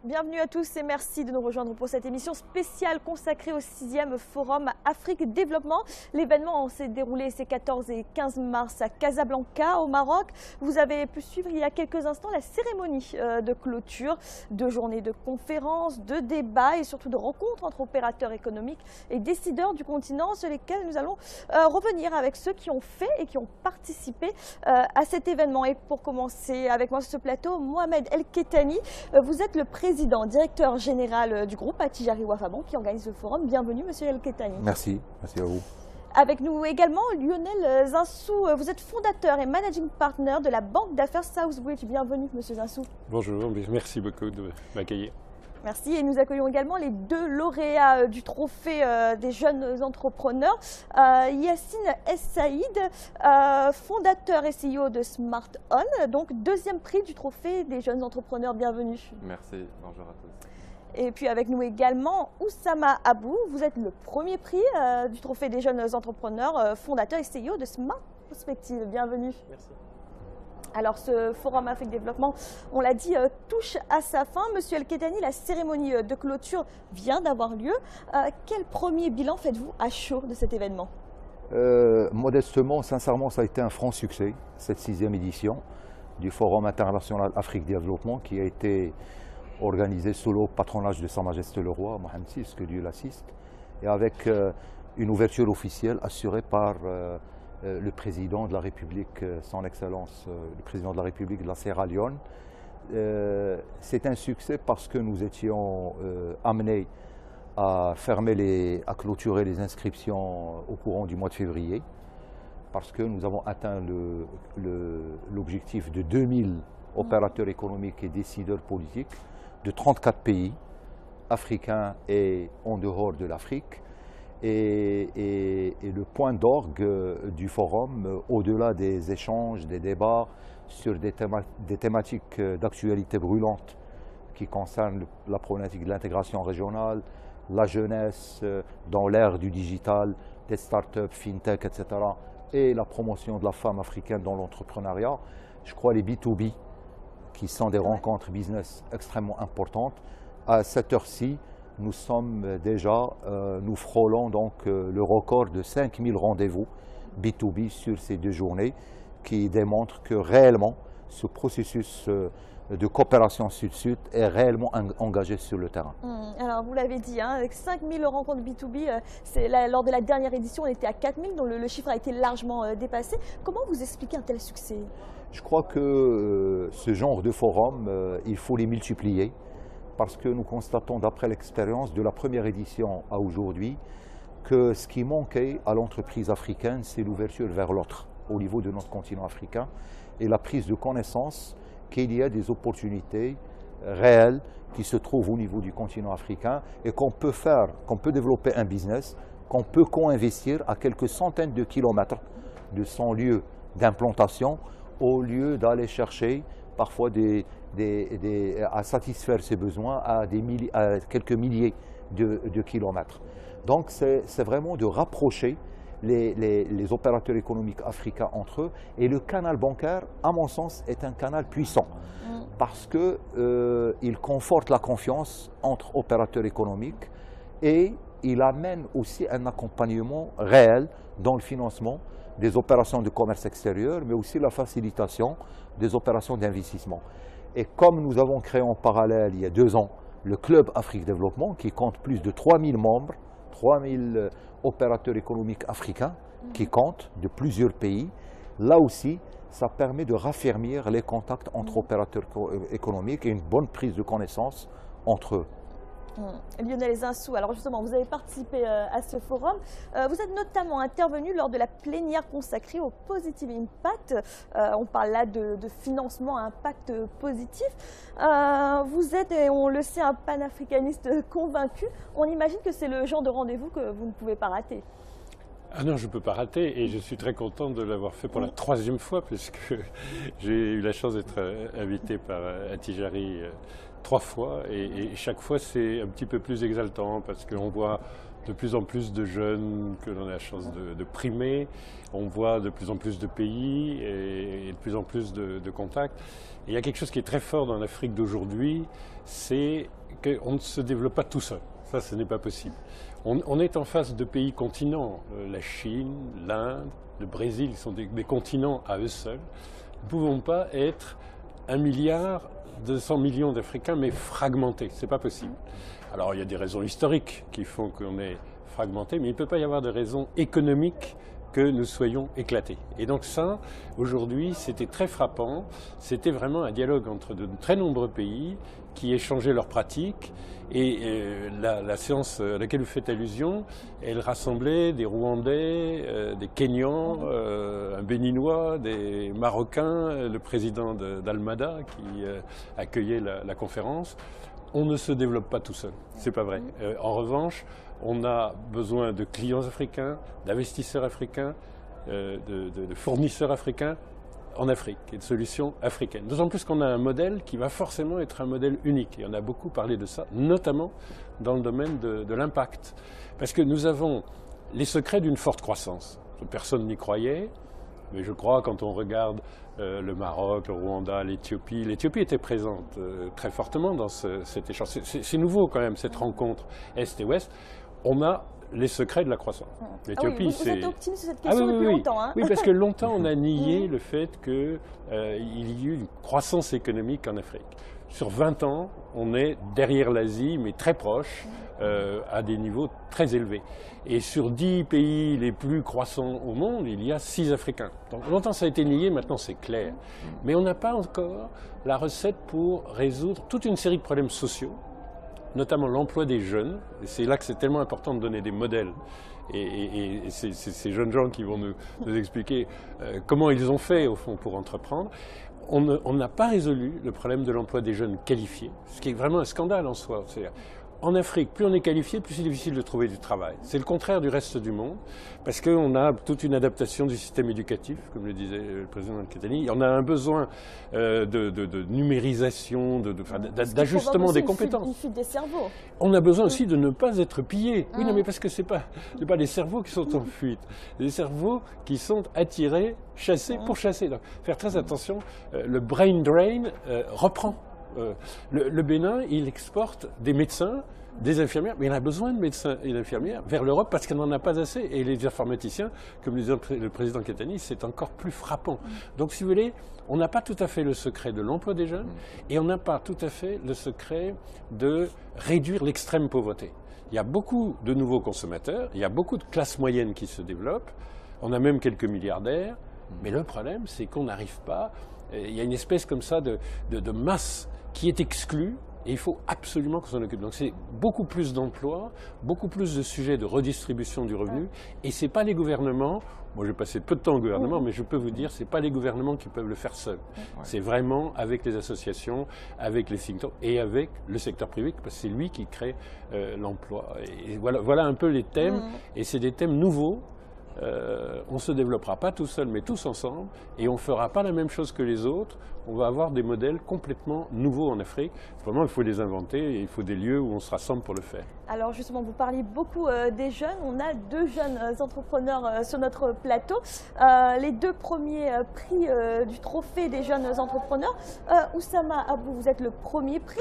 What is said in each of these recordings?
Bienvenue à tous et merci de nous rejoindre pour cette émission spéciale consacrée au 6e Forum Afrique Développement. L'événement s'est déroulé ces 14 et 15 mars à Casablanca, au Maroc. Vous avez pu suivre il y a quelques instants la cérémonie de clôture, 2 journées de conférences, de débats et surtout de rencontres entre opérateurs économiques et décideurs du continent sur lesquels nous allons revenir avec ceux qui ont fait et qui ont participé à cet événement. Et pour commencer avec moi sur ce plateau, Mohamed El Kettani, vous êtes le président, directeur général du groupe Attijari Wafa Bank qui organise le forum. Bienvenue, monsieur El Kettani. Merci à vous. Avec nous également Lionel Zinsou, vous êtes fondateur et managing partner de la banque d'affaires Southbridge. Bienvenue, monsieur Zinsou. Bonjour, merci beaucoup de m'accueillir. Merci, et nous accueillons également les 2 lauréats du trophée des jeunes entrepreneurs. Yassine Essaïd, fondateur et CEO de Smart On, donc 2e prix du trophée des jeunes entrepreneurs. Bienvenue. Merci, bonjour à tous. Et puis avec nous également Oussama Abou, vous êtes le 1er prix du trophée des jeunes entrepreneurs, fondateur et CEO de Smart Perspective. Bienvenue. Merci. Alors ce Forum Afrique Développement, on l'a dit, touche à sa fin. Monsieur El Kettani, la cérémonie de clôture vient d'avoir lieu. Quel premier bilan faites-vous à chaud de cet événement? Modestement, sincèrement, ça a été un franc succès, cette 6e édition du Forum international Afrique Développement qui a été organisé sous le patronage de Sa Majesté le Roi, Mohamed VI, que Dieu l'assiste, et avec une ouverture officielle assurée par le président de la République, son Excellence, le président de la République de la Sierra Leone. C'est un succès parce que nous étions amenés à clôturer les inscriptions au courant du mois de février, parce que nous avons atteint l'objectif de 2000 opérateurs économiques et décideurs politiques de 34 pays africains et en dehors de l'Afrique. Et le point d'orgue du forum, au-delà des échanges, des débats sur des thématiques d'actualité brûlante qui concernent la problématique de l'intégration régionale, la jeunesse dans l'ère du digital, des startups, fintech, etc., et la promotion de la femme africaine dans l'entrepreneuriat, je crois les B2B, qui sont des rencontres business extrêmement importantes, à cette heure-ci, nous sommes déjà, nous frôlons donc le record de 5000 rendez-vous B2B sur ces 2 journées qui démontrent que réellement ce processus de coopération sud-sud est réellement engagé sur le terrain. Alors vous l'avez dit, hein, avec 5000 rencontres B2B, lors de la dernière édition on était à 4000, donc le chiffre a été largement dépassé. Comment vous expliquez un tel succès? Je crois que ce genre de forum, il faut les multiplier. Parce que nous constatons, d'après l'expérience de la première édition à aujourd'hui, que ce qui manquait à l'entreprise africaine, c'est l'ouverture vers l'autre, au niveau de notre continent africain, et la prise de connaissance qu'il y a des opportunités réelles qui se trouvent au niveau du continent africain et qu'on peut développer un business, qu'on peut co-investir à quelques centaines de kilomètres de son lieu d'implantation, au lieu d'aller chercher parfois à satisfaire ses besoins à quelques milliers de kilomètres. Donc c'est vraiment de rapprocher les opérateurs économiques africains entre eux. Et le canal bancaire, à mon sens, est un canal puissant parce qu'il conforte la confiance entre opérateurs économiques et il amène aussi un accompagnement réel dans le financement des opérations de commerce extérieur, mais aussi la facilitation des opérations d'investissement. Et comme nous avons créé en parallèle, il y a 2 ans, le Club Afrique Développement, qui compte plus de 3000 membres, 3000 opérateurs économiques africains, qui comptent de plusieurs pays, là aussi, ça permet de raffermir les contacts entre opérateurs économiques et une bonne prise de connaissance entre eux. Lionel Zinsou, alors justement, vous avez participé à ce forum. Vous êtes notamment intervenu lors de la plénière consacrée au Positive Impact. On parle là de financement à impact positif. Vous êtes, et on le sait, un panafricaniste convaincu. On imagine que c'est le genre de rendez-vous que vous ne pouvez pas rater. Ah non, je ne peux pas rater et je suis très content de l'avoir fait pour la 3e fois puisque j'ai eu la chance d'être invité par Attijari 3 fois et chaque fois c'est un petit peu plus exaltant parce qu'on voit de plus en plus de jeunes que l'on a la chance de primer. On voit de plus en plus de pays et de plus en plus de contacts. Et il y a quelque chose qui est très fort dans l'Afrique d'aujourd'hui, c'est qu'on ne se développe pas tout seul. Ça, ce n'est pas possible. On est en face de pays continents. La Chine, l'Inde, le Brésil sont des continents à eux seuls. Nous ne pouvons pas être 1,2 milliard d'Africains, mais fragmentés. Ce n'est pas possible. Alors, il y a des raisons historiques qui font qu'on est fragmenté, mais il ne peut pas y avoir de raisons économiques que nous soyons éclatés. Et donc ça, aujourd'hui, c'était très frappant. C'était vraiment un dialogue entre de très nombreux pays qui échangeaient leurs pratiques. Et la séance à laquelle vous faites allusion, elle rassemblait des Rwandais, des Kenyans, un Béninois, des Marocains, le président d'Almada qui accueillait la conférence. On ne se développe pas tout seul, c'est pas vrai. En revanche, on a besoin de clients africains, d'investisseurs africains, de fournisseurs africains en Afrique et de solutions africaines. D'autant plus qu'on a un modèle qui va forcément être un modèle unique. Et on a beaucoup parlé de ça, notamment dans le domaine de l'impact. Parce que nous avons les secrets d'une forte croissance. Personne n'y croyait, mais je crois quand on regarde le Maroc, le Rwanda, l'Éthiopie. L'Éthiopie était présente très fortement dans cet échange. C'est nouveau quand même, cette rencontre Est et Ouest. On a les secrets de la croissance. L'Éthiopie, vous êtes optimiste sur cette question depuis longtemps. Hein. Oui, parce que longtemps on a nié le fait qu'il y eut une croissance économique en Afrique. Sur 20 ans, on est derrière l'Asie, mais très proche, à des niveaux très élevés. Et sur 10 pays les plus croissants au monde, il y a 6 Africains. Donc longtemps ça a été nié, maintenant c'est clair. Mais on n'a pas encore la recette pour résoudre toute une série de problèmes sociaux, notamment l'emploi des jeunes. Et c'est là que c'est tellement important de donner des modèles. Et c'est ces jeunes gens qui vont nous expliquer comment ils ont fait, au fond, pour entreprendre. On n'a pas résolu le problème de l'emploi des jeunes qualifiés, ce qui est vraiment un scandale en soi. En Afrique, plus on est qualifié, plus c'est difficile de trouver du travail. C'est le contraire du reste du monde, parce qu'on a toute une adaptation du système éducatif, comme le disait le président Nkatani. On a un besoin de numérisation, d'ajustement des compétences. Une fuite des cerveaux. On a besoin aussi de ne pas être pillés. Oui, non, mais parce que c'est pas les cerveaux qui sont en fuite, les cerveaux qui sont attirés, chassés pour chasser. Donc, faire très attention. Le brain drain reprend. Le Bénin, il exporte des médecins, des infirmières, mais il a besoin de médecins et d'infirmières vers l'Europe parce qu'elle n'en a pas assez. Et les informaticiens, comme le disait le président Nkatani, c'est encore plus frappant. Donc, si vous voulez, on n'a pas tout à fait le secret de l'emploi des jeunes et on n'a pas tout à fait le secret de réduire l'extrême pauvreté. Il y a beaucoup de nouveaux consommateurs, il y a beaucoup de classes moyennes qui se développent, on a même quelques milliardaires, mais le problème, c'est qu'on n'arrive pas. Il y a une espèce comme ça de masse qui est exclue et il faut absolument qu'on s'en occupe. Donc c'est beaucoup plus d'emplois, beaucoup plus de sujets de redistribution du revenu et ce n'est pas les gouvernements, moi j'ai passé peu de temps au gouvernement, mais je peux vous dire, ce n'est pas les gouvernements qui peuvent le faire seuls. C'est vraiment avec les associations, avec les think tanks et avec le secteur privé, parce que c'est lui qui crée l'emploi. Et voilà un peu les thèmes et c'est des thèmes nouveaux. On ne se développera pas tout seul, mais tous ensemble, et on ne fera pas la même chose que les autres. On va avoir des modèles complètement nouveaux en Afrique. Vraiment, il faut les inventer et il faut des lieux où on se rassemble pour le faire. Alors justement, vous parlez beaucoup des jeunes. On a 2 jeunes entrepreneurs sur notre plateau. Les 2 premiers prix du trophée des jeunes entrepreneurs. Oussama Abou, vous êtes le premier prix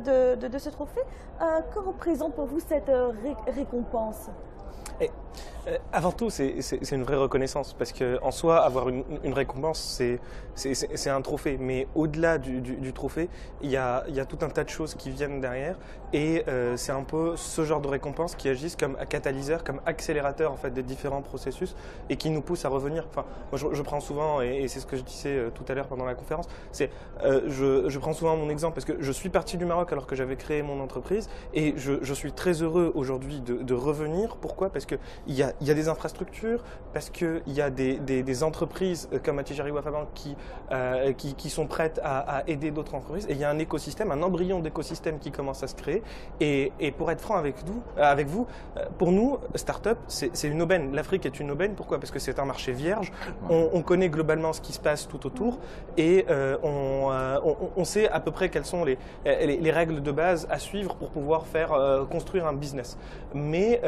de ce trophée. Que représente pour vous cette récompense ? Avant tout, c'est une vraie reconnaissance parce qu'en soi, avoir une récompense, c'est un trophée. Mais au-delà du trophée, il y a tout un tas de choses qui viennent derrière et c'est un peu ce genre de récompense qui agissent comme catalyseur, comme accélérateur en fait des différents processus et qui nous pousse à revenir. Enfin, moi, je prends souvent, et c'est ce que je disais tout à l'heure pendant la conférence, je prends souvent mon exemple parce que je suis parti du Maroc alors que j'avais créé mon entreprise et je suis très heureux aujourd'hui de revenir. Pourquoi ? Parce qu'il y a il y a des infrastructures, parce qu'il y a des entreprises comme Attijari Wafa Bank qui sont prêtes à aider d'autres entreprises. Et il y a un écosystème, un embryon d'écosystème qui commence à se créer. Et pour être franc avec vous, pour nous, start-up, c'est une aubaine. L'Afrique est une aubaine. Pourquoi? Parce que c'est un marché vierge. On connaît globalement ce qui se passe tout autour et on sait à peu près quelles sont les règles de base à suivre pour pouvoir construire un business. Mais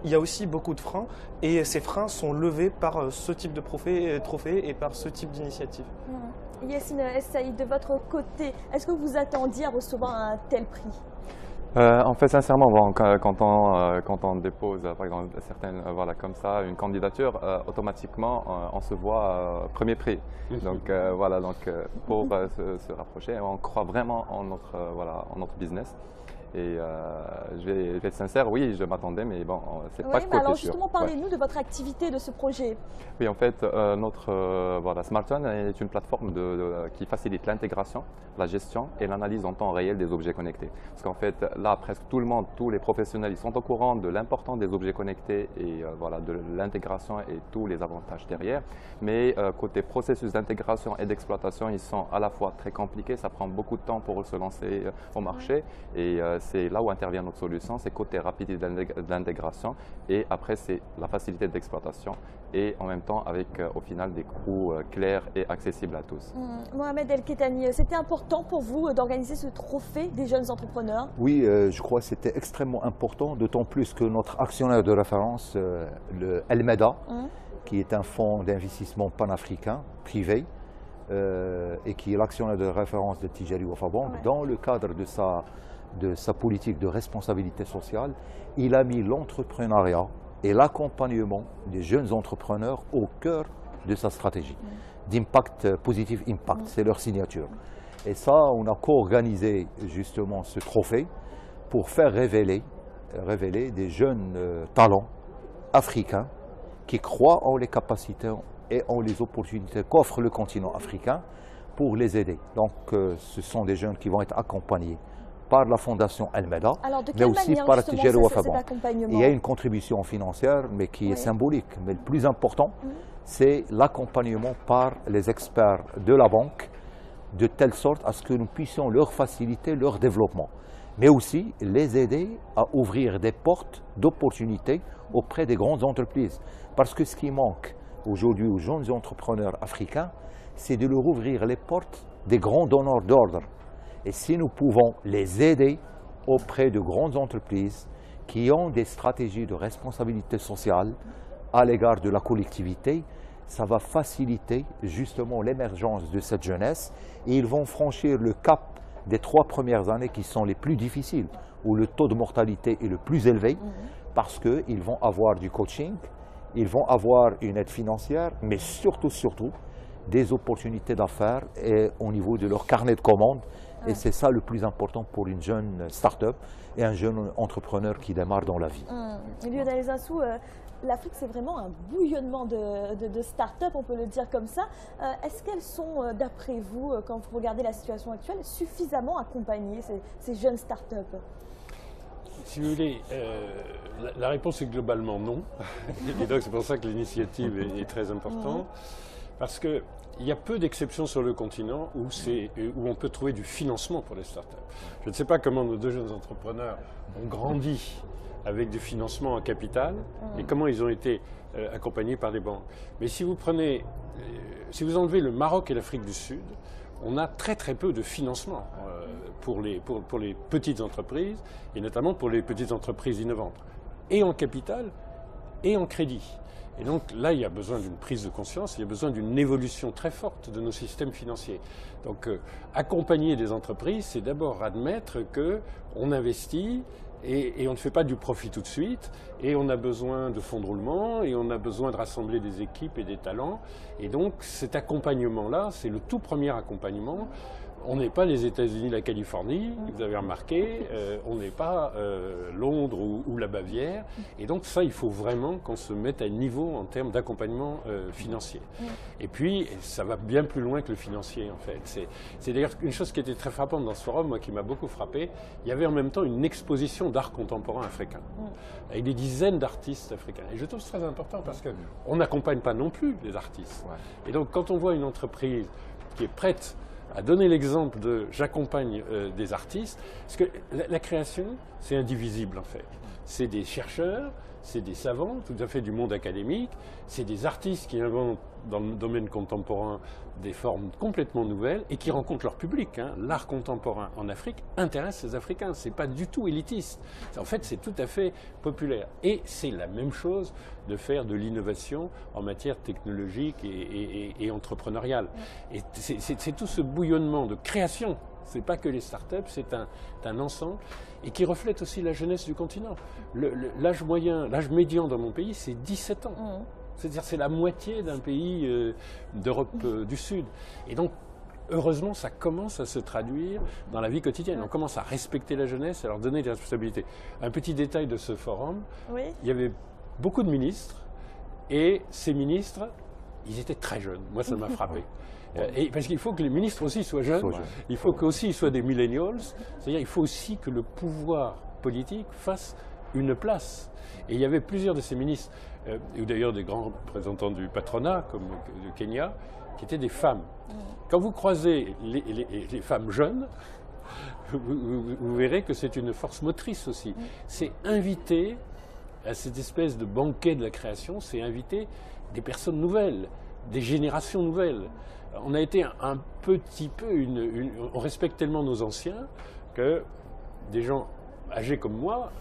il y a aussi beaucoup de freins et ces freins sont levés par ce type de trophée et par ce type d'initiative. Yassine Essaïd, de votre côté, est-ce que vous attendiez à recevoir un tel prix? En fait, sincèrement, bon, quand on dépose, par exemple, certaines, voilà, comme ça, une candidature, automatiquement, on se voit premier prix. Donc, voilà, donc, pour se rapprocher, on croit vraiment en notre business. Et je vais être sincère, oui, je m'attendais, mais bon, c'est pas côté sûr. Alors justement, parlez-nous de votre activité, de ce projet. Oui, en fait, notre SmartOne est une plateforme qui facilite l'intégration, la gestion et l'analyse en temps réel des objets connectés. Parce qu'en fait, là, presque tout le monde, tous les professionnels, ils sont au courant de l'importance des objets connectés et voilà, de l'intégration et tous les avantages derrière. Mais côté processus d'intégration et d'exploitation, ils sont à la fois très compliqués, ça prend beaucoup de temps pour se lancer au marché. Et c'est là où intervient notre solution, c'est côté rapidité d'intégration et après c'est la facilité d'exploitation et en même temps avec au final des coûts clairs et accessibles à tous. Mohamed El Kettani, c'était important pour vous d'organiser ce trophée des jeunes entrepreneurs? Oui, je crois que c'était extrêmement important, d'autant plus que notre actionnaire de référence, le El Meda, qui est un fonds d'investissement panafricain privé et qui est l'actionnaire de référence de Attijari Wafa Bank, dans le cadre de sa politique de responsabilité sociale, il a mis l'entrepreneuriat et l'accompagnement des jeunes entrepreneurs au cœur de sa stratégie d'impact positif impact, c'est leur signature. Et ça, on a co-organisé justement ce trophée pour faire révéler des jeunes talents africains qui croient en les capacités et en les opportunités qu'offre le continent africain pour les aider. Donc ce sont des jeunes qui vont être accompagnés par la fondation El Meda, mais aussi par Attijari Wafa Bank. Il y a une contribution financière, mais qui est symbolique. Mais le plus important, c'est l'accompagnement par les experts de la banque, de telle sorte à ce que nous puissions leur faciliter leur développement, mais aussi les aider à ouvrir des portes d'opportunités auprès des grandes entreprises. Parce que ce qui manque aujourd'hui aux jeunes entrepreneurs africains, c'est de leur ouvrir les portes des grands donneurs d'ordre. Et si nous pouvons les aider auprès de grandes entreprises qui ont des stratégies de responsabilité sociale à l'égard de la collectivité, ça va faciliter justement l'émergence de cette jeunesse et ils vont franchir le cap des 3 premières années qui sont les plus difficiles, où le taux de mortalité est le plus élevé, parce qu'ils vont avoir du coaching, ils vont avoir une aide financière, mais surtout, des opportunités d'affaires au niveau de leur carnet de commandes. Et c'est ça le plus important pour une jeune start-up et un jeune entrepreneur qui démarre dans la vie. Lionel Zinsou, l'Afrique, c'est vraiment un bouillonnement de start-up, on peut le dire comme ça. Est-ce qu'elles sont, d'après vous, quand vous regardez la situation actuelle, suffisamment accompagnées, ces jeunes start-up? Si vous voulez, la réponse est globalement non. Et donc c'est pour ça que l'initiative est très importante. Parce qu'il y a peu d'exceptions sur le continent où on peut trouver du financement pour les startups. Je ne sais pas comment nos 2 jeunes entrepreneurs ont grandi avec du financement en capital et comment ils ont été accompagnés par les banques. Mais si vous enlevez le Maroc et l'Afrique du Sud, on a très peu de financement pour les petites entreprises et notamment pour les petites entreprises innovantes, et en capital et en crédit. Et donc là, il y a besoin d'une prise de conscience, il y a besoin d'une évolution très forte de nos systèmes financiers. Donc accompagner des entreprises, c'est d'abord admettre qu'on investit et on ne fait pas du profit tout de suite, et on a besoin de fonds de roulement, et on a besoin de rassembler des équipes et des talents. Et donc cet accompagnement-là, c'est le tout premier accompagnement. on n'est pas les États-Unis, la Californie, vous avez remarqué, on n'est pas Londres ou la Bavière. Et donc ça, il faut vraiment qu'on se mette à niveau en termes d'accompagnement financier. Et puis, ça va bien plus loin que le financier, en fait. C'est d'ailleurs une chose qui était très frappante dans ce forum, moi, qui m'a beaucoup frappé. Il y avait en même temps une exposition d'art contemporain africain, avec des dizaines d'artistes africains. Et je trouve ça très important parce qu'on n'accompagne pas non plus les artistes. Et donc, quand on voit une entreprise qui est prête à donner l'exemple de « j'accompagne des artistes », parce que la création, c'est indivisible, en fait. C'est des chercheurs, c'est des savants, tout à fait du monde académique, c'est des artistes qui inventent dans le domaine contemporain des formes complètement nouvelles et qui rencontrent leur public. L'art contemporain en Afrique intéresse les Africains, c'est pas du tout élitiste. En fait, c'est tout à fait populaire. Et c'est la même chose de faire de l'innovation en matière technologique et entrepreneuriale. Et c'est tout ce bouillonnement de création. Ce n'est pas que les startups, c'est un ensemble et qui reflète aussi la jeunesse du continent. L'âge moyen, l'âge médian dans mon pays, c'est 17 ans. C'est-à-dire c'est la moitié d'un pays d'Europe du Sud. Et donc, heureusement, ça commence à se traduire dans la vie quotidienne. On commence à respecter la jeunesse, à leur donner des responsabilités. Un petit détail de ce forum, il y avait beaucoup de ministres et ces ministres, ils étaient très jeunes. Moi, ça m'a frappé. Et parce qu'il faut que les ministres aussi soient jeunes, il faut qu'aussi ils soient des millennials, c'est-à-dire il faut aussi que le pouvoir politique fasse une place. Et il y avait plusieurs de ces ministres, ou d'ailleurs des grands représentants du patronat, comme du Kenya, qui étaient des femmes. Quand vous croisez les femmes jeunes, vous verrez que c'est une force motrice aussi. C'est inviter à cette espèce de banquet de la création, c'est inviter des personnes nouvelles, des générations nouvelles. On a été un petit peu, on respecte tellement nos anciens que des gens âgés comme moi,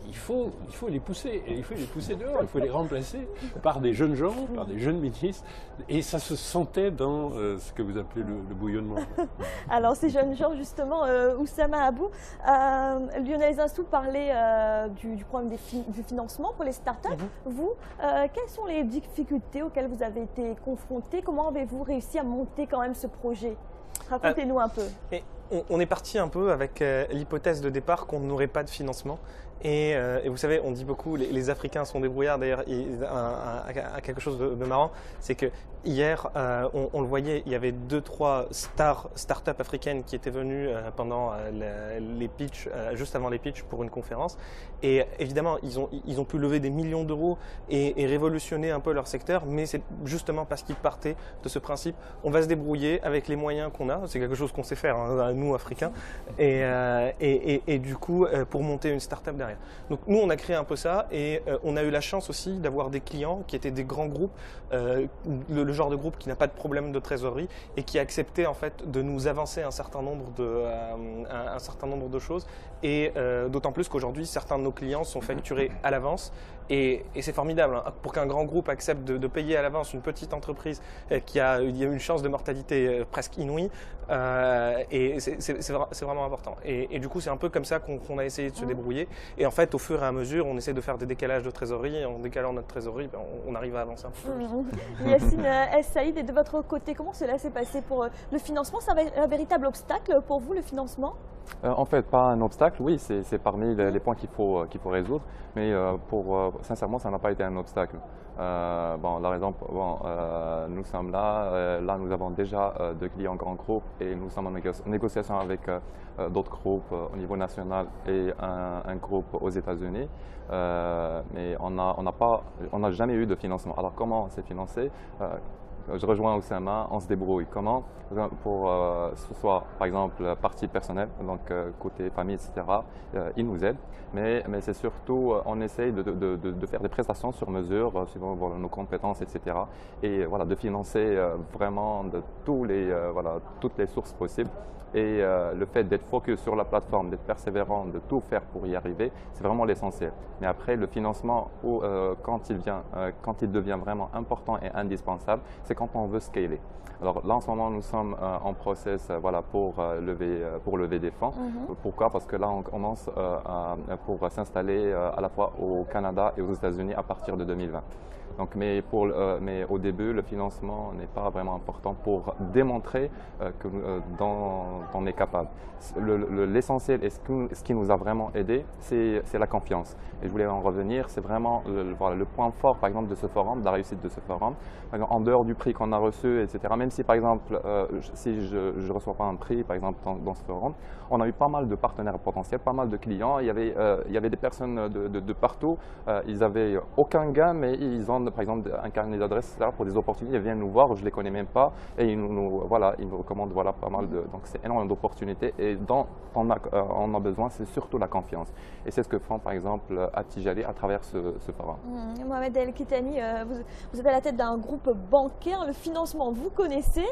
il faut les pousser, et il faut les pousser dehors, il faut les remplacer par des jeunes gens, par des jeunes ministres, et ça se sentait dans ce que vous appelez le bouillonnement. Alors ces jeunes gens justement, Oussama Abou, Lionel Zinsou parlait du problème du financement pour les startups. Vous, quelles sont les difficultés auxquelles vous avez été confrontés? Comment avez-vous réussi à monter quand même ce projet? Racontez-nous un peu. On est parti un peu avec l'hypothèse de départ qu'on n'aurait pas de financement. Et vous savez, on dit beaucoup, les Africains sont débrouillards. D'ailleurs, quelque chose de marrant, c'est que hier, on le voyait, il y avait 2-3 start-up africaines qui étaient venues pendant les pitchs, juste avant les pitchs pour une conférence. Et évidemment, ils ont pu lever des millions d'euros et révolutionner un peu leur secteur, mais c'est justement parce qu'ils partaient de ce principe, on va se débrouiller avec les moyens qu'on a. C'est quelque chose qu'on sait faire, nous, Africains. Et du coup, pour monter une start-up derrière. Donc nous, on a créé un peu ça et on a eu la chance aussi d'avoir des clients qui étaient des grands groupes, le genre de groupe qui n'a pas de problème de trésorerie et qui a accepté en fait de nous avancer un certain nombre de choses. Et d'autant plus qu'aujourd'hui, certains de nos clients sont facturés à l'avance. Et c'est formidable pour qu'un grand groupe accepte de payer à l'avance une petite entreprise qui a une chance de mortalité presque inouïe. Et c'est vraiment important. Et du coup, c'est un peu comme ça qu'on a essayé de se débrouiller. Et en fait, au fur et à mesure, on essaie de faire des décalages de trésorerie. Et en décalant notre trésorerie, on arrive à avancer un peu plus. Yacine El Saïd, et de votre côté, comment cela s'est passé pour le financement? C'est un véritable obstacle pour vous, le financement? En fait, pas un obstacle, oui, c'est parmi les points qu'il faut résoudre, mais sincèrement, ça n'a pas été un obstacle. La raison, nous sommes là, nous avons déjà 2 clients grands groupes et nous sommes en négociation avec d'autres groupes au niveau national et un groupe aux États-Unis, mais on n'a jamais eu de financement. Alors comment c'est financé? Je rejoins Oussama, on se débrouille. Comment? Pour ce soit par exemple partie personnelle, donc côté famille, etc. Ils nous aident, mais c'est surtout on essaye de faire des prestations sur mesure, suivant nos compétences, etc. Et voilà, de financer vraiment de toutes les sources possibles. Et le fait d'être focus sur la plateforme, d'être persévérant, de tout faire pour y arriver, c'est vraiment l'essentiel. Mais après, le financement, quand il devient vraiment important et indispensable, c'est quand on veut scaler. Alors là, en ce moment, nous sommes en process pour lever des fonds. Pourquoi? Parce que là, on commence pour s'installer à la fois au Canada et aux États-Unis à partir de 2020. Donc, mais au début, le financement n'est pas vraiment important pour démontrer que dans on est capable. L'essentiel et ce qui nous a vraiment aidé, c'est la confiance. Et je voulais en revenir, c'est vraiment voilà, le point fort, par exemple, de ce forum, de la réussite de ce forum. Par exemple, en dehors du prix qu'on a reçu, etc., même si, par exemple, si je ne reçois pas un prix, par exemple, dans ce forum, on a eu pas mal de partenaires potentiels, pas mal de clients. Il y avait des personnes de partout. Ils n'avaient aucun gain, mais ils ont, par exemple, un carnet d'adresses pour des opportunités. Ils viennent nous voir, je ne les connais même pas, et ils nous recommandent voilà, pas mal de... Donc, c'est énormément d'opportunités. Et dont on a besoin, c'est surtout la confiance. Et c'est ce que font, par exemple, à Tijari à travers ce forum. Mohamed El Kitani, vous êtes à la tête d'un groupe bancaire. Le financement, vous connaissez.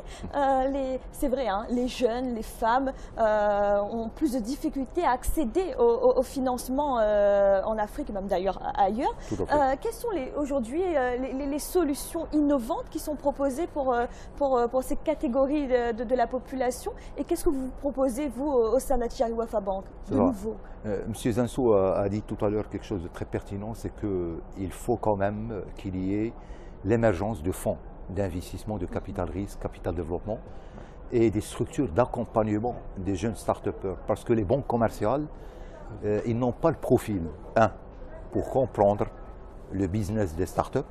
C'est vrai, hein, les jeunes, les femmes ont plus de difficultés à accéder au financement en Afrique, même d'ailleurs ailleurs. Quelles sont aujourd'hui les solutions innovantes qui sont proposées pour ces catégories de la population? Et qu'est-ce que vous proposez, vous, au sein d'Tijari Wafa Bank, de nouveau? Monsieur Zinsou a dit tout à l'heure quelque chose de très pertinent, c'est qu'il faut quand même qu'il y ait l'émergence de fonds d'investissement de capital risque, capital développement et des structures d'accompagnement des jeunes start-upers. Parce que les banques commerciales, ils n'ont pas le profil, pour comprendre le business des start-up,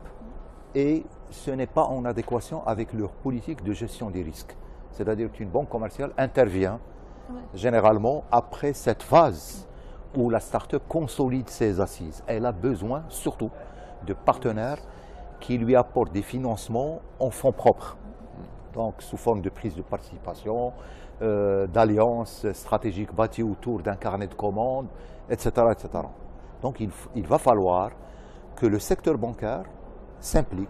et ce n'est pas en adéquation avec leur politique de gestion des risques. C'est-à-dire qu'une banque commerciale intervient généralement après cette phase où la start-up consolide ses assises. Elle a besoin surtout de partenaires qui lui apportent des financements en fonds propres, donc sous forme de prise de participation, d'alliances stratégiques bâties autour d'un carnet de commandes, etc. etc. Donc il va falloir que le secteur bancaire s'implique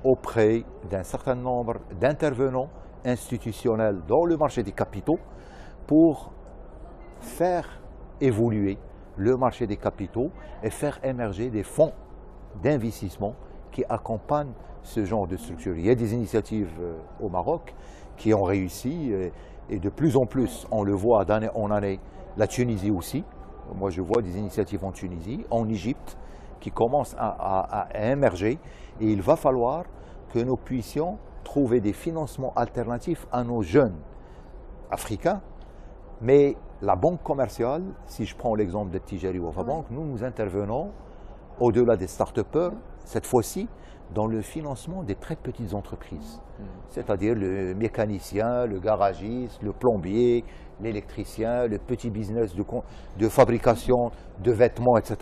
auprès d'un certain nombre d'intervenants institutionnels dans le marché des capitaux pour faire évoluer le marché des capitaux et faire émerger des fonds d'investissement qui accompagnent ce genre de structure. Il y a des initiatives au Maroc qui ont réussi et de plus en plus, on le voit d'année en année, la Tunisie aussi. Moi, je vois des initiatives en Tunisie, en Égypte, qui commencent à émerger. Et il va falloir que nous puissions trouver des financements alternatifs à nos jeunes africains. Mais la banque commerciale, si je prends l'exemple de Tijari Wafa Bank, nous intervenons au-delà des start-upers, cette fois-ci, dans le financement des très petites entreprises. C'est-à-dire le mécanicien, le garagiste, le plombier, l'électricien, le petit business de fabrication de vêtements, etc.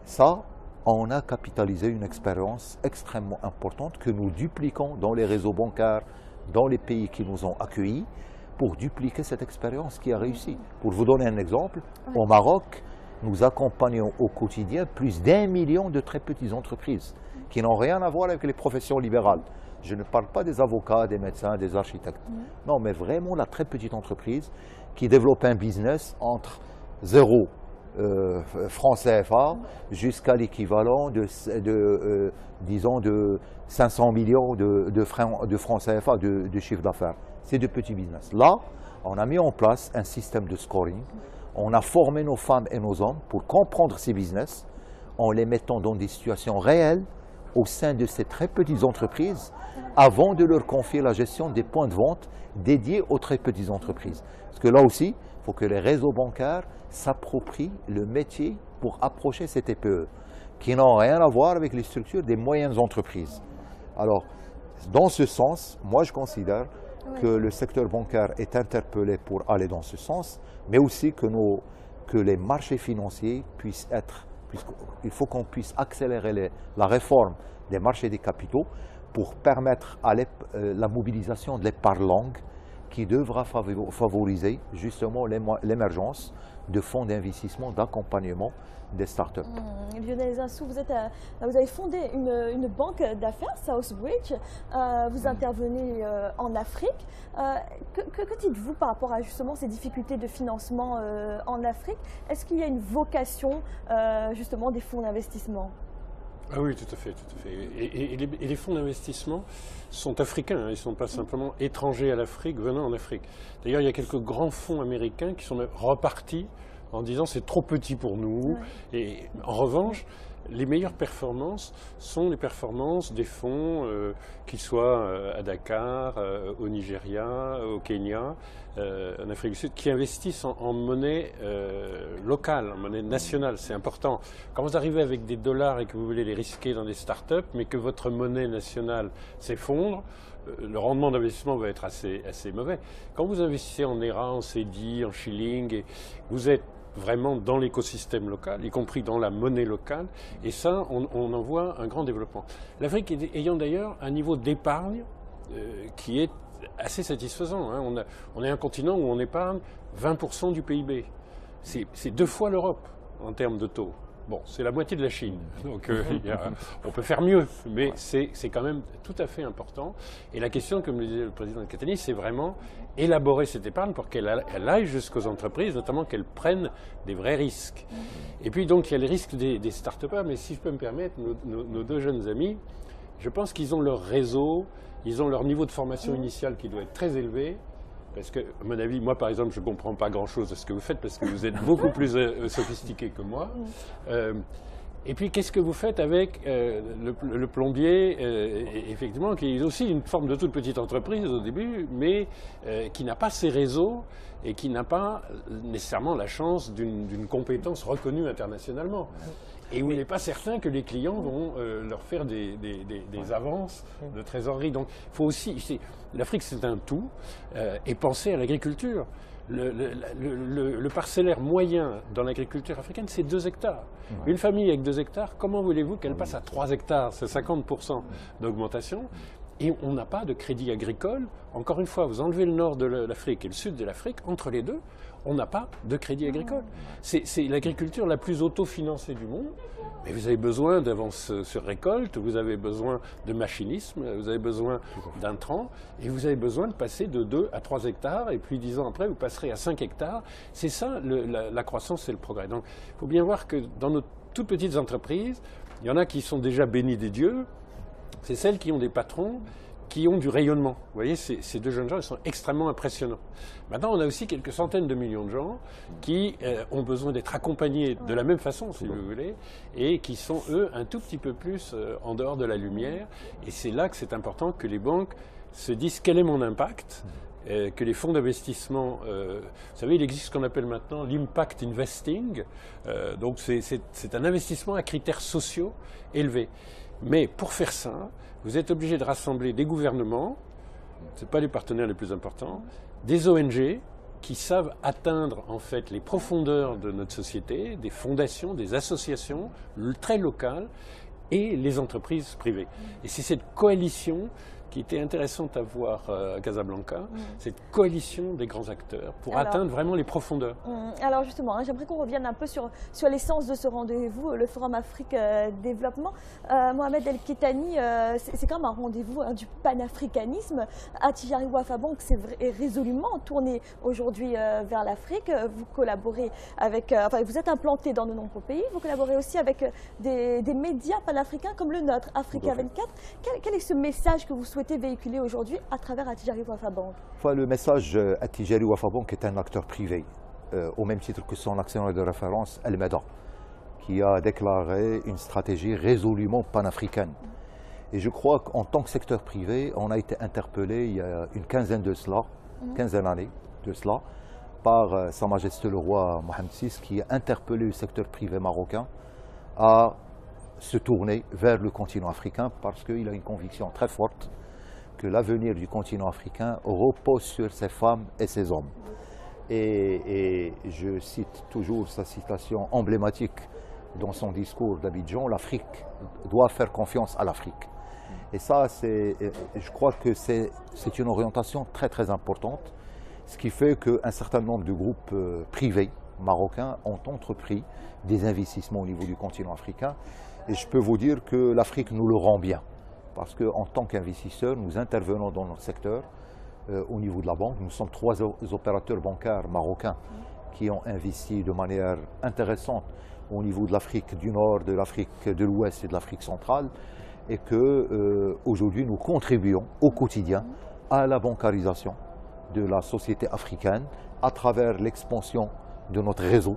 Ça, on a capitalisé une expérience extrêmement importante que nous dupliquons dans les réseaux bancaires, dans les pays qui nous ont accueillis, pour dupliquer cette expérience qui a réussi. Pour vous donner un exemple, au Maroc, nous accompagnons au quotidien plus d'1 million de très petites entreprises qui n'ont rien à voir avec les professions libérales. Je ne parle pas des avocats, des médecins, des architectes. Non, mais vraiment la très petite entreprise qui développe un business entre 0 francs CFA jusqu'à l'équivalent disons de 500 millions de francs CFA de chiffre d'affaires. C'est de petits business. Là, on a mis en place un système de scoring. On a formé nos femmes et nos hommes pour comprendre ces business en les mettant dans des situations réelles au sein de ces très petites entreprises avant de leur confier la gestion des points de vente dédiés aux très petites entreprises. Parce que là aussi, il faut que les réseaux bancaires s'approprient le métier pour approcher ces TPE qui n'ont rien à voir avec les structures des moyennes entreprises. Alors, dans ce sens, moi je considère que le secteur bancaire est interpellé pour aller dans ce sens, mais aussi que les marchés financiers puissent être, il faut qu'on puisse accélérer la réforme des marchés des capitaux pour permettre la mobilisation de l'épargne longue qui devra favoriser justement l'émergence de fonds d'investissement, d'accompagnement des startups. Lionel Zinsou, vous avez fondé une banque d'affaires, Southbridge. Vous intervenez en Afrique. Que dites-vous par rapport à justement ces difficultés de financement en Afrique? Est-ce qu'il y a une vocation justement des fonds d'investissement? Ah oui, tout à fait, tout à fait. Et les fonds d'investissement sont africains, hein, ils ne sont pas simplement étrangers à l'Afrique, venant en Afrique. D'ailleurs, il y a quelques grands fonds américains qui sont repartis en disant c'est trop petit pour nous. Et en revanche, les meilleures performances sont les performances des fonds, qu'ils soient à Dakar, au Nigeria, au Kenya, en Afrique du Sud, qui investissent en monnaie locale, en monnaie nationale. C'est important. Quand vous arrivez avec des dollars et que vous voulez les risquer dans des startups, mais que votre monnaie nationale s'effondre, le rendement d'investissement va être assez mauvais. Quand vous investissez en ERA, en CEDI, en shilling, et vous êtes vraiment dans l'écosystème local, y compris dans la monnaie locale, et ça, on en voit un grand développement. L'Afrique ayant d'ailleurs un niveau d'épargne qui est assez satisfaisant. Hein. On est un continent où on épargne 20% du PIB. C'est 2 fois l'Europe en termes de taux. Bon, c'est la moitié de la Chine, donc on peut faire mieux, mais c'est quand même tout à fait important. Et la question, comme le disait le président de Catani, c'est vraiment élaborer cette épargne pour qu'elle aille jusqu'aux entreprises, notamment qu'elles prennent des vrais risques. Et puis donc il y a les risques des start-upers, mais si je peux me permettre, nos 2 jeunes amis, je pense qu'ils ont leur réseau, ils ont leur niveau de formation initiale qui doit être très élevé. Parce que, à mon avis, moi par exemple, je ne comprends pas grand-chose de ce que vous faites parce que vous êtes beaucoup plus sophistiqué que moi. Et puis, qu'est-ce que vous faites avec le plombier, effectivement, qui est aussi une forme de toute petite entreprise au début, mais qui n'a pas ses réseaux et qui n'a pas nécessairement la chance d'une compétence reconnue internationalement. Et où il n'est pas certain que les clients vont leur faire des avances de trésorerie. Donc, il faut aussi... L'Afrique, c'est un tout, et penser à l'agriculture. Le parcellaire moyen dans l'agriculture africaine, c'est 2 hectares. Une famille avec 2 hectares, comment voulez-vous qu'elle passe à 3 hectares? C'est 50% d'augmentation. Et on n'a pas de crédit agricole. Encore une fois, vous enlevez le nord de l'Afrique et le sud de l'Afrique, entre les deux, on n'a pas de crédit agricole. C'est l'agriculture la plus autofinancée du monde. Mais vous avez besoin d'avances sur récolte, vous avez besoin de machinisme, vous avez besoin d'intrants, et vous avez besoin de passer de 2 à 3 hectares, et puis 10 ans après, vous passerez à 5 hectares. C'est ça, la croissance et le progrès. Donc, il faut bien voir que dans nos toutes petites entreprises, il y en a qui sont déjà bénies des dieux, c'est celles qui ont des patrons qui ont du rayonnement. Vous voyez, ces 2 jeunes gens, ils sont extrêmement impressionnants. Maintenant, on a aussi quelques centaines de millions de gens qui ont besoin d'être accompagnés de la même façon, si vous voulez, et qui sont, eux, un tout petit peu plus en dehors de la lumière. Et c'est là que c'est important que les banques se disent quel est mon impact, que les fonds d'investissement, vous savez, il existe ce qu'on appelle maintenant l'impact investing, donc c'est un investissement à critères sociaux élevés. Mais pour faire ça, vous êtes obligé de rassembler des gouvernements, ce n'est pas les partenaires les plus importants, des ONG qui savent atteindre en fait les profondeurs de notre société, des fondations, des associations très locales et les entreprises privées. Et c'est cette coalition qui était intéressante à voir à Casablanca, cette coalition des grands acteurs pour atteindre vraiment les profondeurs. Alors justement, j'aimerais qu'on revienne un peu sur l'essence de ce rendez-vous, le Forum Afrique Développement. Mohamed El Kettani, c'est quand même un rendez-vous du panafricanisme. Attijari Wafa Bank s'est résolument tourné aujourd'hui vers l'Afrique. Vous collaborez avec, vous êtes implanté dans de nombreux pays, vous collaborez aussi avec des médias panafricains comme le nôtre, Africa 24. Quel est ce message que vous souhaitez véhiculer aujourd'hui à travers Attijari Wafa Bank? Le message Attijari Wafa Bank est un acteur privé, au même titre que son actionnaire de référence, El Meda, qui a déclaré une stratégie résolument panafricaine. Et je crois qu'en tant que secteur privé, on a été interpellé il y a une quinzaine d'années de cela, par Sa Majesté le roi Mohamed VI, qui a interpellé le secteur privé marocain à se tourner vers le continent africain parce qu'il a une conviction très forte que l'avenir du continent africain repose sur ses femmes et ses hommes. Et je cite toujours sa citation emblématique dans son discours d'Abidjan, l'Afrique doit faire confiance à l'Afrique. Et ça, je crois que c'est une orientation très très importante, ce qui fait qu'un certain nombre de groupes privés marocains ont entrepris des investissements au niveau du continent africain. Et je peux vous dire que l'Afrique nous le rend bien. Parce qu'en tant qu'investisseurs, nous intervenons dans notre secteur au niveau de la banque. Nous sommes 3 opérateurs bancaires marocains qui ont investi de manière intéressante au niveau de l'Afrique du Nord, de l'Afrique de l'Ouest et de l'Afrique centrale. Et qu'aujourd'hui, nous contribuons au quotidien à la bancarisation de la société africaine à travers l'expansion de notre réseau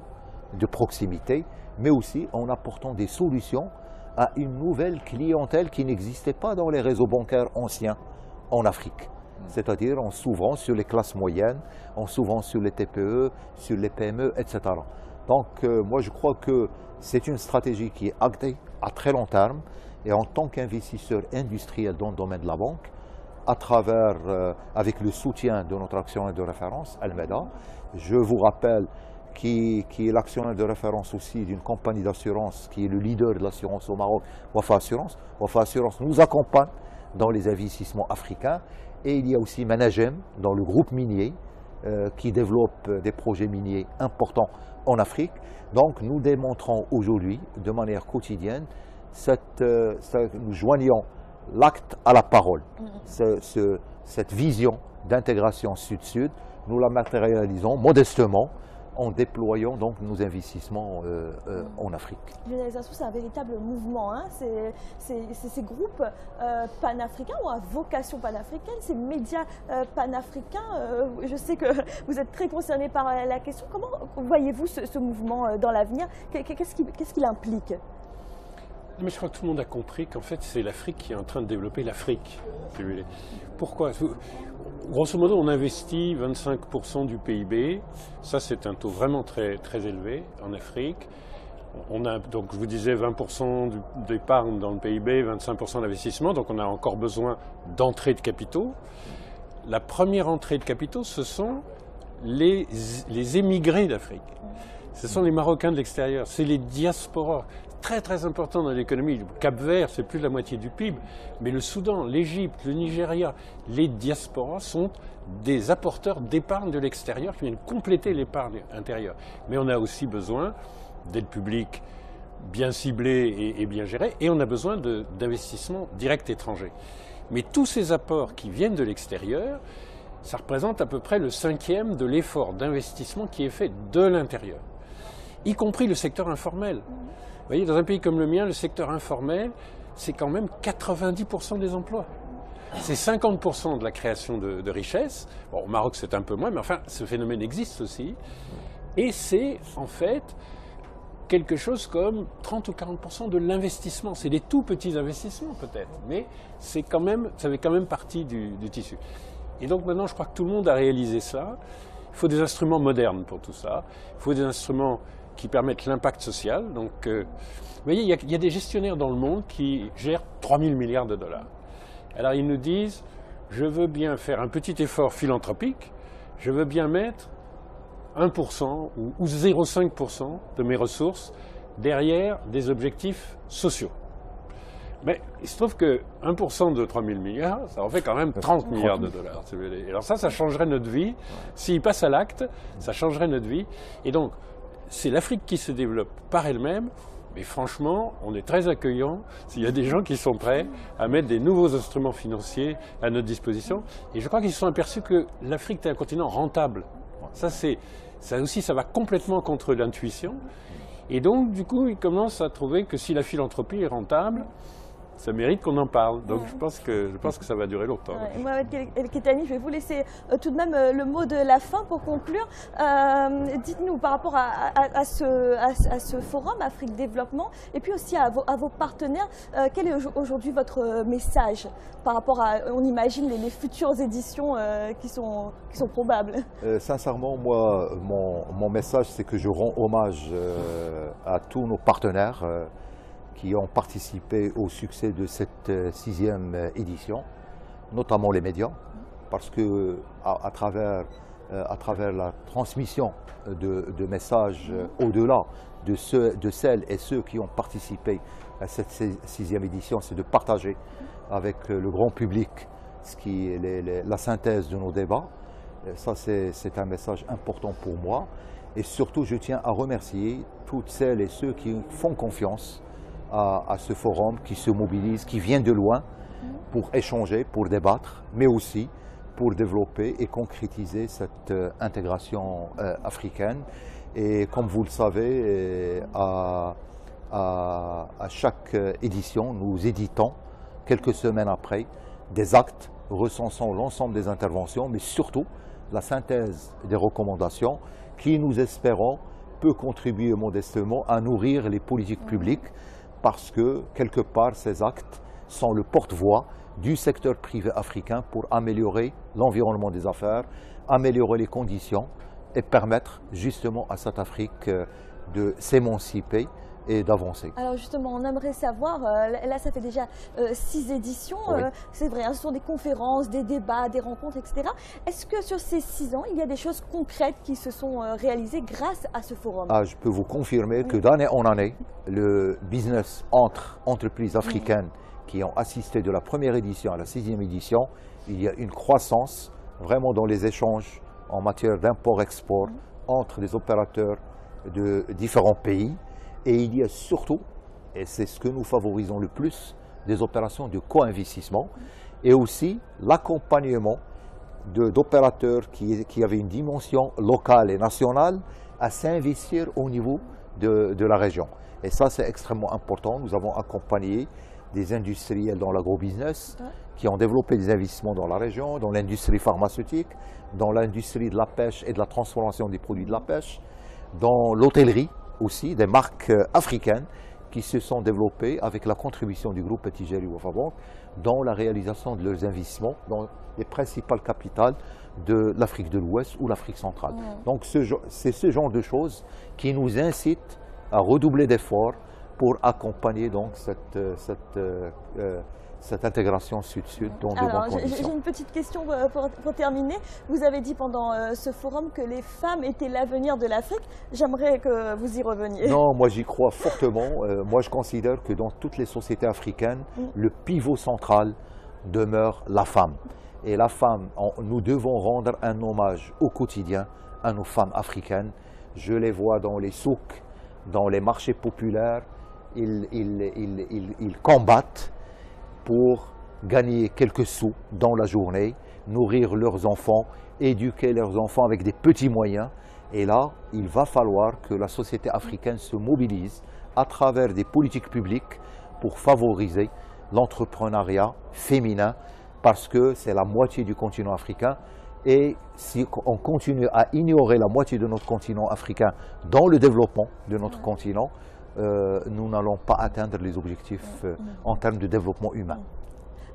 de proximité, mais aussi en apportant des solutions à une nouvelle clientèle qui n'existait pas dans les réseaux bancaires anciens en Afrique. C'est-à-dire en s'ouvrant sur les classes moyennes, en s'ouvrant sur les TPE, sur les PME, etc. Donc moi je crois que c'est une stratégie qui est actée à très long terme, et en tant qu'investisseur industriel dans le domaine de la banque, à travers, avec le soutien de notre actionnaire de référence, Almeda, je vous rappelle qui est l'actionnaire de référence aussi d'une compagnie d'assurance qui est le leader de l'assurance au Maroc, Wafa Assurance. Wafa Assurance nous accompagne dans les investissements africains, et il y a aussi Managem dans le groupe minier qui développe des projets miniers importants en Afrique. Donc nous démontrons aujourd'hui de manière quotidienne, nous joignons l'acte à la parole. Cette vision d'intégration sud-sud, nous la matérialisons modestement en déployant donc nos investissements en Afrique. Lionel Zinsou, c'est un véritable mouvement. Hein. Ces groupes panafricains ou à vocation panafricaine, ces médias panafricains, je sais que vous êtes très concerné par la question. Comment voyez-vous ce mouvement dans l'avenir? Qu'est-ce qu'il implique? Mais je crois que tout le monde a compris qu'en fait, c'est l'Afrique qui est en train de développer l'Afrique. Pourquoi? Grosso modo, on investit 25% du PIB. Ça, c'est un taux vraiment très, très élevé en Afrique. On a, donc, je vous disais, 20% d'épargne dans le PIB, 25% d'investissement. Donc, on a encore besoin d'entrées de capitaux. La première entrée de capitaux, ce sont les émigrés d'Afrique. Ce sont les Marocains de l'extérieur. C'est les diasporas. Très très important dans l'économie. Le Cap-Vert, c'est plus de la moitié du PIB, mais le Soudan, l'Égypte, le Nigeria, les diasporas sont des apporteurs d'épargne de l'extérieur qui viennent compléter l'épargne intérieure. Mais on a aussi besoin d'aide publique bien ciblée et bien gérée, et on a besoin d'investissements directs étrangers. Mais tous ces apports qui viennent de l'extérieur, ça représente à peu près le 5e de l'effort d'investissement qui est fait de l'intérieur, y compris le secteur informel. Vous voyez, dans un pays comme le mien, le secteur informel, c'est quand même 90% des emplois. C'est 50% de la création de richesses. Bon, au Maroc, c'est un peu moins, mais enfin, ce phénomène existe aussi. Et c'est, en fait, quelque chose comme 30 ou 40% de l'investissement. C'est des tout petits investissements, peut-être, mais c'est quand même, ça fait quand même partie du tissu. Et donc maintenant, je crois que tout le monde a réalisé ça. Il faut des instruments modernes pour tout ça. Il faut des instruments qui permettent l'impact social. Donc, vous voyez, il y a des gestionnaires dans le monde qui gèrent 3 000 milliards de dollars. Alors, ils nous disent, je veux bien faire un petit effort philanthropique, je veux bien mettre 1% ou 0,5% de mes ressources derrière des objectifs sociaux. Mais il se trouve que 1% de 3 000 milliards, ça en fait quand même 30 milliards de dollars. Et alors ça changerait notre vie. S'il passe à l'acte, ça changerait notre vie. Et donc, c'est l'Afrique qui se développe par elle-même, mais franchement, on est très accueillant s'il y a des gens qui sont prêts à mettre des nouveaux instruments financiers à notre disposition. Et je crois qu'ils se sont aperçus que l'Afrique est un continent rentable. Ça aussi, ça va complètement contre l'intuition. Et donc, du coup, ils commencent à trouver que si la philanthropie est rentable, ça mérite qu'on en parle. Donc je pense que ça va durer longtemps. Mohamed El-Kettani, je vais vous laisser tout de même le mot de la fin pour conclure. Dites-nous par rapport à ce forum Afrique Développement et puis aussi à vos partenaires, quel est aujourd'hui votre message par rapport à, on imagine, les futures éditions qui sont probables? Sincèrement, moi, mon message, c'est que je rends hommage à tous nos partenaires qui ont participé au succès de cette 6e édition, notamment les médias, parce que à travers la transmission de messages au-delà de celles et ceux qui ont participé à cette 6e édition, c'est de partager avec le grand public ce qui est la synthèse de nos débats. Ça, c'est un message important pour moi. Et surtout, je tiens à remercier toutes celles et ceux qui font confiance à ce forum, qui se mobilisent, qui viennent de loin pour échanger, pour débattre, mais aussi pour développer et concrétiser cette intégration africaine. Et comme vous le savez, à chaque édition, nous éditons, quelques semaines après, des actes recensant l'ensemble des interventions, mais surtout la synthèse des recommandations qui, nous espérons, peut contribuer modestement à nourrir les politiques publiques parce que, quelque part, ces actes sont le porte-voix du secteur privé africain pour améliorer l'environnement des affaires, améliorer les conditions et permettre justement à cette Afrique de s'émanciper et d'avancer. Alors justement, on aimerait savoir, là ça fait déjà 6 éditions, Oui. c'est vrai, ce sont des conférences, des débats, des rencontres, etc. Est-ce que sur ces 6 ans, il y a des choses concrètes qui se sont réalisées grâce à ce forum? Je peux vous confirmer que d'année en année, le business entre entreprises africaines qui ont assisté de la première édition à la 6e édition, il y a une croissance vraiment dans les échanges en matière d'import-export entre des opérateurs de différents pays. Et il y a surtout, et c'est ce que nous favorisons le plus, des opérations de co-investissement et aussi l'accompagnement d'opérateurs qui avaient une dimension locale et nationale à s'investir au niveau de la région. Et ça, c'est extrêmement important. Nous avons accompagné des industriels dans l'agrobusiness qui ont développé des investissements dans la région, dans l'industrie pharmaceutique, dans l'industrie de la pêche et de la transformation des produits de la pêche, dans l'hôtellerie aussi, des marques africaines qui se sont développées avec la contribution du groupe Tijari Wafa Bank dans la réalisation de leurs investissements dans les principales capitales de l'Afrique de l'Ouest ou l'Afrique centrale. Donc c'est ce genre de choses qui nous incitent à redoubler d'efforts pour accompagner donc cette intégration sud-sud dans de bonnes conditions. J'ai une petite question pour terminer. Vous avez dit pendant ce forum que les femmes étaient l'avenir de l'Afrique. J'aimerais que vous y reveniez. Non, moi j'y crois fortement. Moi je considère que dans toutes les sociétés africaines, le pivot central demeure la femme. Et la femme, nous devons rendre un hommage au quotidien à nos femmes africaines. Je les vois dans les souks, dans les marchés populaires. Ils combattent pour gagner quelques sous dans la journée, nourrir leurs enfants, éduquer leurs enfants avec des petits moyens. Et là, il va falloir que la société africaine se mobilise à travers des politiques publiques pour favoriser l'entrepreneuriat féminin parce que c'est la moitié du continent africain. Et si on continue à ignorer la moitié de notre continent africain dans le développement de notre continent, nous n'allons pas atteindre les objectifs en termes de développement humain.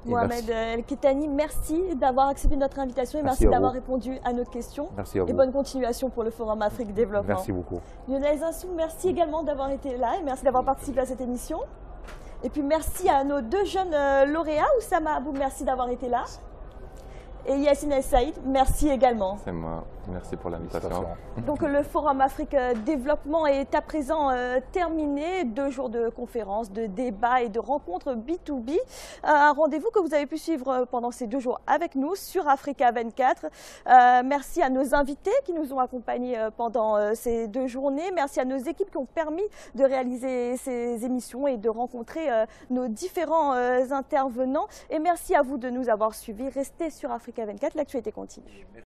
Mohamed El Kettani, merci d'avoir accepté notre invitation et merci d'avoir répondu à nos questions. Merci à vous. Et bonne continuation pour le Forum Afrique Développement. Merci beaucoup. Lionel Zinsou, merci également d'avoir été là et merci d'avoir participé à cette émission. Et puis merci à nos 2 jeunes lauréats. Oussama Abou, merci d'avoir été là. Et Yassine El Saïd, merci également. C'est moi. Merci pour l'invitation. Donc le Forum Afrique Développement est à présent terminé. 2 jours de conférences, de débats et de rencontres B2B. Un rendez-vous que vous avez pu suivre pendant ces 2 jours avec nous sur Africa 24. Merci à nos invités qui nous ont accompagnés pendant ces 2 journées. Merci à nos équipes qui ont permis de réaliser ces émissions et de rencontrer nos différents intervenants. Et merci à vous de nous avoir suivis. Restez sur Africa 24, l'actualité continue.